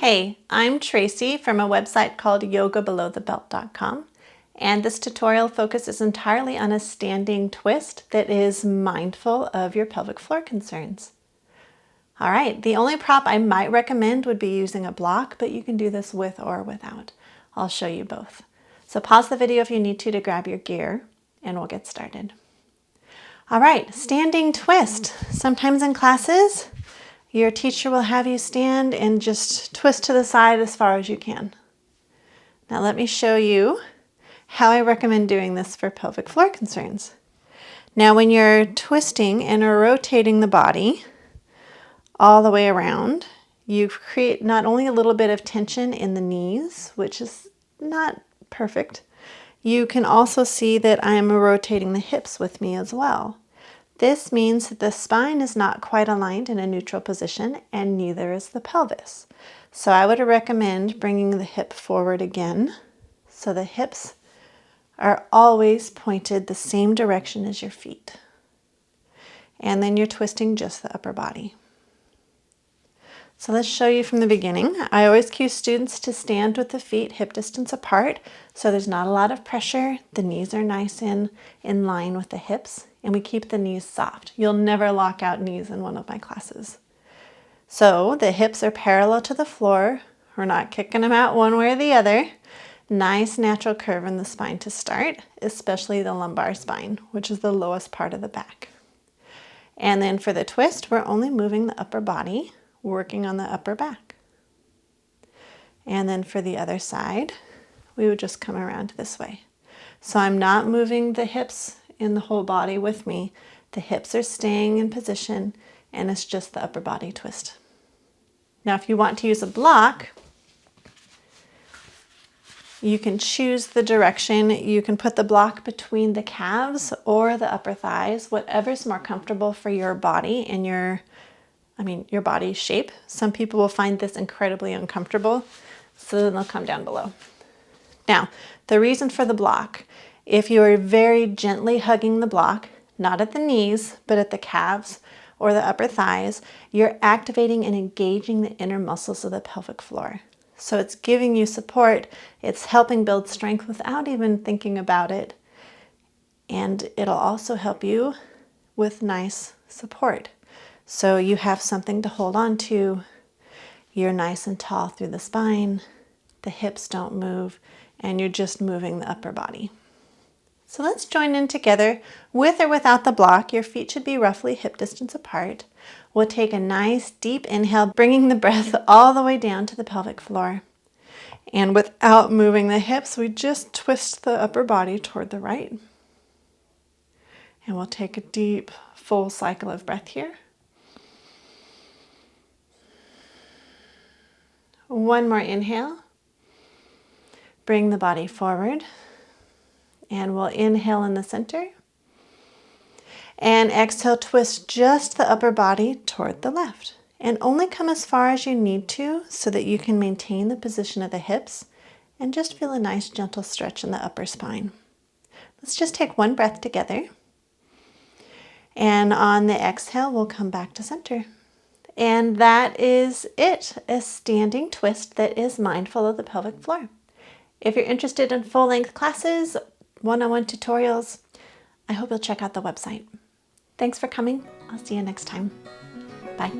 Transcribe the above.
Hey, I'm Tracy from a website called yogabelowthebelt.com, and this tutorial focuses entirely on a standing twist that is mindful of your pelvic floor concerns. All right, the only prop I might recommend would be using a block, but you can do this with or without. I'll show you both. So pause the video if you need to grab your gear, and we'll get started. All right, standing twist. Sometimes in classes, your teacher will have you stand and just twist to the side as far as you can. Now let me show you how I recommend doing this for pelvic floor concerns. Now when you're twisting and rotating the body all the way around, you create not only a little bit of tension in the knees, which is not perfect, you can also see that I'm rotating the hips with me as well. This means that the spine is not quite aligned in a neutral position, and neither is the pelvis. So I would recommend bringing the hip forward again, so the hips are always pointed the same direction as your feet. And then you're twisting just the upper body. So let's show you from the beginning. I always cue students to stand with the feet hip distance apart, so there's not a lot of pressure. The knees are nice in line with the hips, and we keep the knees soft. You'll never lock out knees in one of my classes. So the hips are parallel to the floor. We're not kicking them out one way or the other. Nice natural curve in the spine to start, especially the lumbar spine, which is the lowest part of the back. And then for the twist, we're only moving the upper body, working on the upper back. And then for the other side, we would just come around this way. So I'm not moving the hips in the whole body with me. The hips are staying in position, and it's just the upper body twist. Now if you want to use a block, you can choose the direction. You can put the block between the calves or the upper thighs, whatever's more comfortable for your body and your body shape. Some people will find this incredibly uncomfortable, so then they'll come down below. Now, the reason for the block, if you are very gently hugging the block, not at the knees, but at the calves or the upper thighs, you're activating and engaging the inner muscles of the pelvic floor. So it's giving you support. It's helping build strength without even thinking about it. And it'll also help you with nice support. So you have something to hold on to. You're nice and tall through the spine. The hips don't move, and you're just moving the upper body. So let's join in together. With or without the block, your feet should be roughly hip distance apart. We'll take a nice deep inhale, bringing the breath all the way down to the pelvic floor. And without moving the hips, we just twist the upper body toward the right. And we'll take a deep, full cycle of breath here. One more inhale. Bring the body forward. And we'll inhale in the center. And exhale, twist just the upper body toward the left. And only come as far as you need to so that you can maintain the position of the hips and just feel a nice gentle stretch in the upper spine. Let's just take one breath together. And on the exhale, we'll come back to center. And that is it, a standing twist that is mindful of the pelvic floor. If you're interested in full-length classes, one-on-one tutorials, I hope you'll check out the website. Thanks for coming. I'll see you next time. Bye.